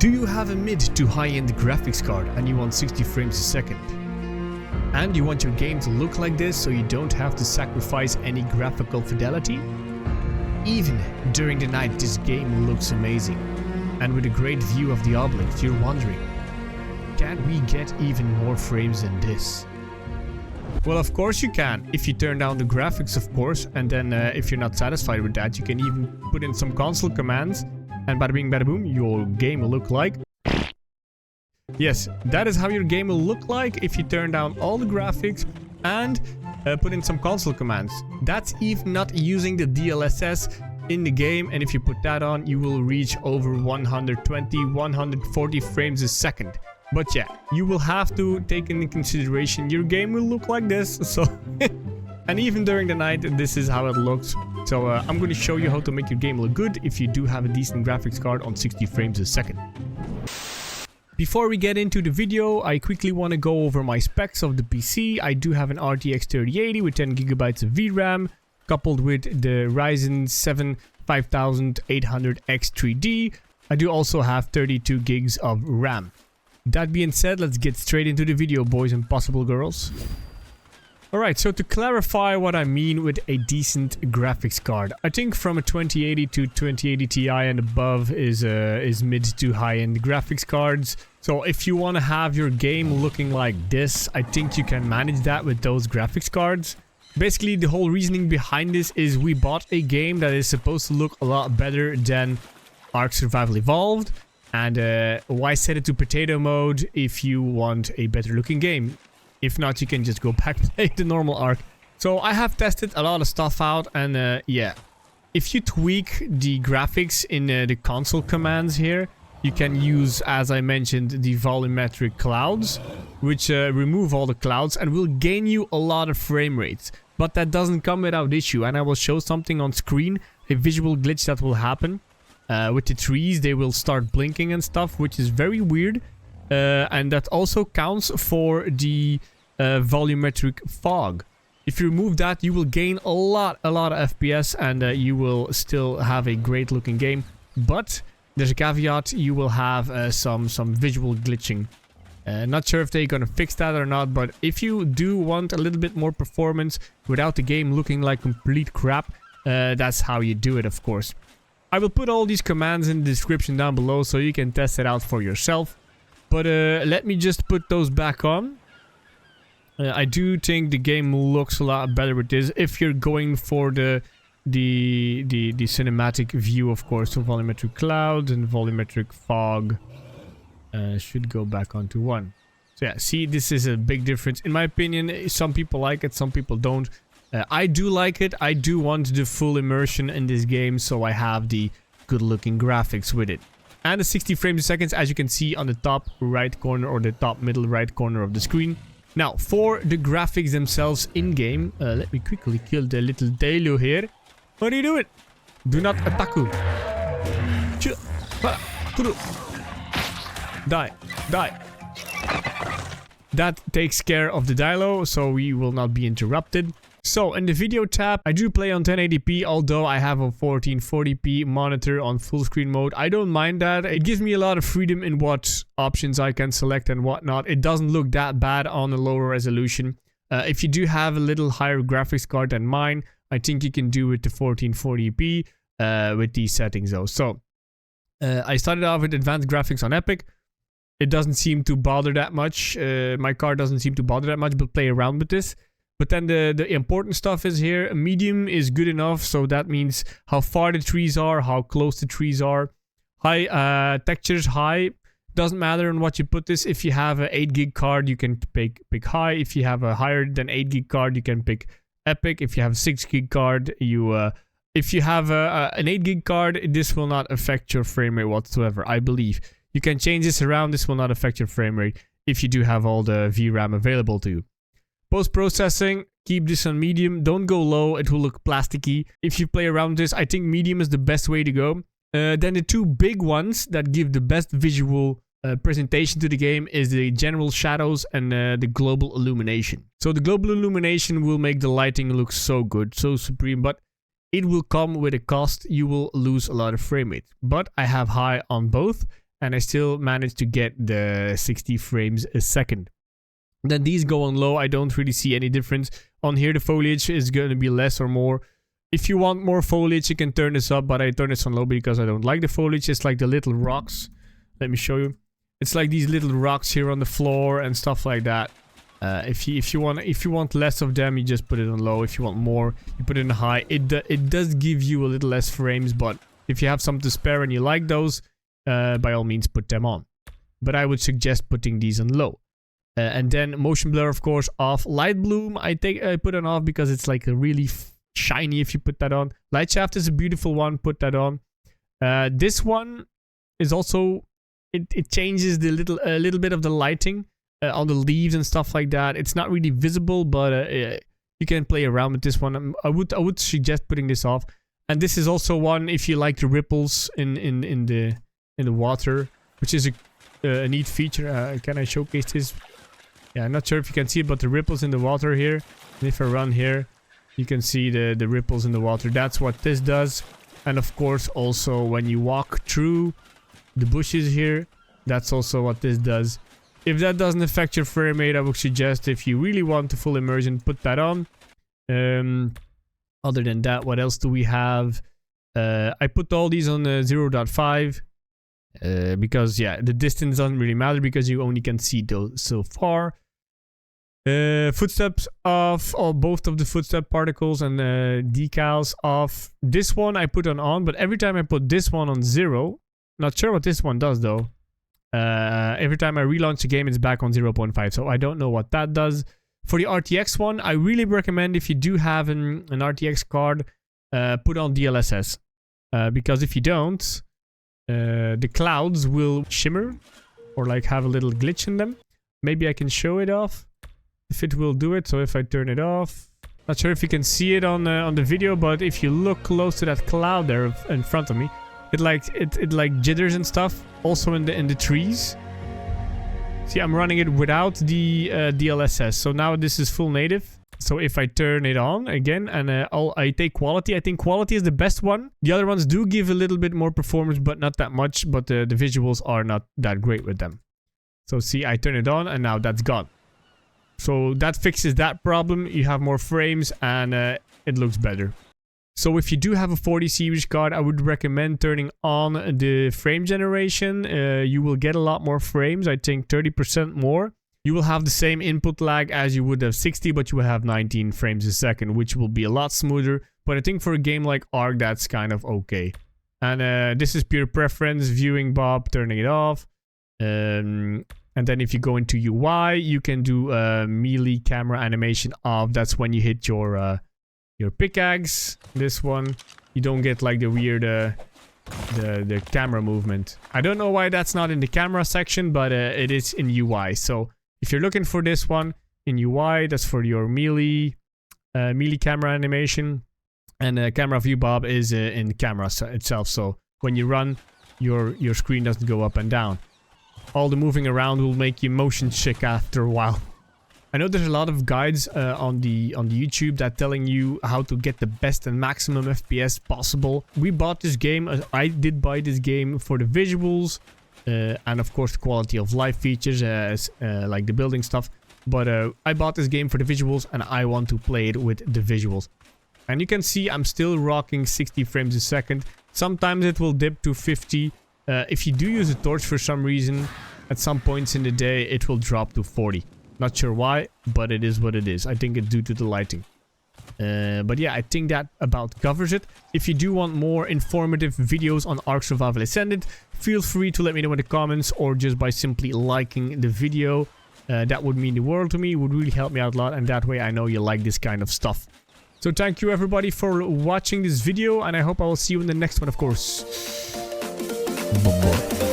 Do you have a mid to high-end graphics card and you want 60 frames a second? And you want your game to look like this so you don't have to sacrifice any graphical fidelity? Even during the night this game looks amazing. And with a great view of the object, you're wondering, can we get even more frames than this? Well, of course you can, if you turn down the graphics, of course, and then if you're not satisfied with that, you can even put in some console commands, and bada bing bada boom, your game will look like... Yes, that is how your game will look like if you turn down all the graphics and put in some console commands. That's even not using the DLSS in the game, and if you put that on, you will reach over 120, 140 frames a second. But yeah, you will have to take into consideration your game will look like this, so... And even during the night, this is how it looks. So I'm going to show you how to make your game look good if you do have a decent graphics card on 60 frames a second. Before we get into the video, I quickly want to go over my specs of the PC. I do have an RTX 3080 with 10GB of VRAM, coupled with the Ryzen 7 5800X3D. I do also have 32 gigs of RAM. That being said, let's get straight into the video, boys and possible girls. Alright, so to clarify what I mean with a decent graphics card, I think from a 2080 to 2080 Ti and above is mid to high-end graphics cards. So if you want to have your game looking like this, I think you can manage that with those graphics cards. Basically, the whole reasoning behind this is we bought a game that is supposed to look a lot better than Ark Survival Evolved. And why set it to potato mode if you want a better looking game? If not, you can just go back to play the normal Ark. So I have tested a lot of stuff out, and yeah. If you tweak the graphics in the console commands here, you can use, as I mentioned, the volumetric clouds, which remove all the clouds and will gain you a lot of frame rates. But that doesn't come without issue, and I will show something on screen, a visual glitch that will happen. With the trees, they will start blinking and stuff, which is very weird. And that also counts for the volumetric fog. If you remove that, you will gain a lot of FPS, and you will still have a great looking game. But there's a caveat, you will have some visual glitching. Not sure if they're gonna fix that or not, but if you do want a little bit more performance without the game looking like complete crap, that's how you do it, of course. I will put all these commands in the description down below so you can test it out for yourself. But let me just put those back on. I do think the game looks a lot better with this if you're going for the cinematic view, of course. So volumetric cloud and volumetric fog should go back onto 1. So yeah, see, this is a big difference. In my opinion, some people like it, some people don't. I do like it. I do want the full immersion in this game, so I have the good looking graphics with it. And the 60 frames a second, as you can see on the top right corner or the top middle right corner of the screen. Now, for the graphics themselves in-game, let me quickly kill the little Dalo here. What are you doing? Do not attack. Die. Die. That takes care of the Dilo, so we will not be interrupted. So, in the video tab, I do play on 1080p, although I have a 1440p monitor on full screen mode. I don't mind that. It gives me a lot of freedom in what options I can select and whatnot. It doesn't look that bad on a lower resolution. If you do have a little higher graphics card than mine, I think you can do it to 1440p with these settings though. So, I started off with advanced graphics on Epic. It doesn't seem to bother that much. My card doesn't seem to bother that much, but play around with this. But then the important stuff is here. Medium is good enough, so that means how far the trees are, how close the trees are. High textures, high. Doesn't matter on what you put this. If you have an 8 gig card, you can pick high. If you have a higher than 8 gig card, you can pick Epic. If you have a 6 gig card, if you have an 8 gig card, this will not affect your frame rate whatsoever, I believe. You can change this around. This will not affect your frame rate if you do have all the VRAM available to you. Post-processing, keep this on medium. Don't go low, it will look plasticky. If you play around this, I think medium is the best way to go. Then the two big ones that give the best visual presentation to the game is the general shadows and the global illumination. So the global illumination will make the lighting look so good, so supreme, but it will come with a cost. You will lose a lot of frame rate. But I have high on both, and I still managed to get the 60 frames a second. Then these go on low. I don't really see any difference. On here, the foliage is going to be less or more. If you want more foliage, you can turn this up, but I turn this on low because I don't like the foliage. It's like the little rocks. Let me show you. It's like these little rocks here on the floor and stuff like that. If you want less of them, you just put it on low. If you want more, you put it on high. It does give you a little less frames, but if you have some to spare and you like those, by all means put them on. But I would suggest putting these on low. And then motion blur, of course, off. Light bloom, I put on off because it's like a really shiny if you put that on. Light shaft is a beautiful one. Put that on. This one is also it changes the little bit of the lighting on the leaves and stuff like that. It's not really visible, but you can play around with this one. I would suggest putting this off. And this is also one if you like the ripples in the water, which is a neat feature. Can I showcase this? Yeah, I'm not sure if you can see it, but the ripples in the water here. And if I run here, you can see the ripples in the water. That's what this does. And of course, also when you walk through the bushes here, that's also what this does. If that doesn't affect your frame rate, I would suggest if you really want the full immersion, put that on. Other than that, what else do we have? I put all these on 0.5 because yeah, the distance doesn't really matter because you only can see those so far. Footsteps off, or both of the footstep particles and decals off. This one I put on, but every time I put this one on 0, not sure what this one does though. Every time I relaunch the game, it's back on 0.5, so I don't know what that does. For the RTX one, I really recommend if you do have an RTX card, put on DLSS. Because if you don't, the clouds will shimmer or like have a little glitch in them. Maybe I can show it off if it will do it. So if I turn it off, not sure if you can see it on the video, but if you look close to that cloud there in front of me, it like jitters and stuff. Also in the trees. See, I'm running it without the DLSS. So now this is full native. So if I turn it on again and I take quality, I think quality is the best one. The other ones do give a little bit more performance, but not that much. But the visuals are not that great with them. So see, I turn it on and now that's gone. So that fixes that problem. You have more frames and it looks better. So if you do have a 40 series card, I would recommend turning on the frame generation. You will get a lot more frames, I think 30% more. You will have the same input lag as you would have 60, but you will have 19 frames a second, which will be a lot smoother. But I think for a game like Ark, that's kind of okay. And this is pure preference, viewing Bob, turning it off. And then if you go into UI, you can do melee camera animation off. That's when you hit your pickaxe. This one, you don't get like the weird the camera movement. I don't know why that's not in the camera section, but it is in UI. So if you're looking for this one in UI, that's for your melee camera animation, and camera view Bob is in the camera itself. So when you run, your screen doesn't go up and down. All the moving around will make you motion sick after a while. I know there's a lot of guides on the YouTube that telling you how to get the best and maximum FPS possible. We bought this game, I did buy this game for the visuals and of course the quality of life features like the building stuff. But I bought this game for the visuals and I want to play it with the visuals. And you can see I'm still rocking 60 frames a second. Sometimes it will dip to 50. If you do use a torch for some reason, at some points in the day it will drop to 40. Not sure why, but it is what it is. I think it's due to the lighting. But yeah, I think that about covers it. If you do want more informative videos on Ark Survival Ascended, feel free to let me know in the comments or just by simply liking the video. That would mean the world to me. It would really help me out a lot, and that way I know you like this kind of stuff. So thank you everybody for watching this video, and I hope I will see you in the next one, of course. Bye-bye.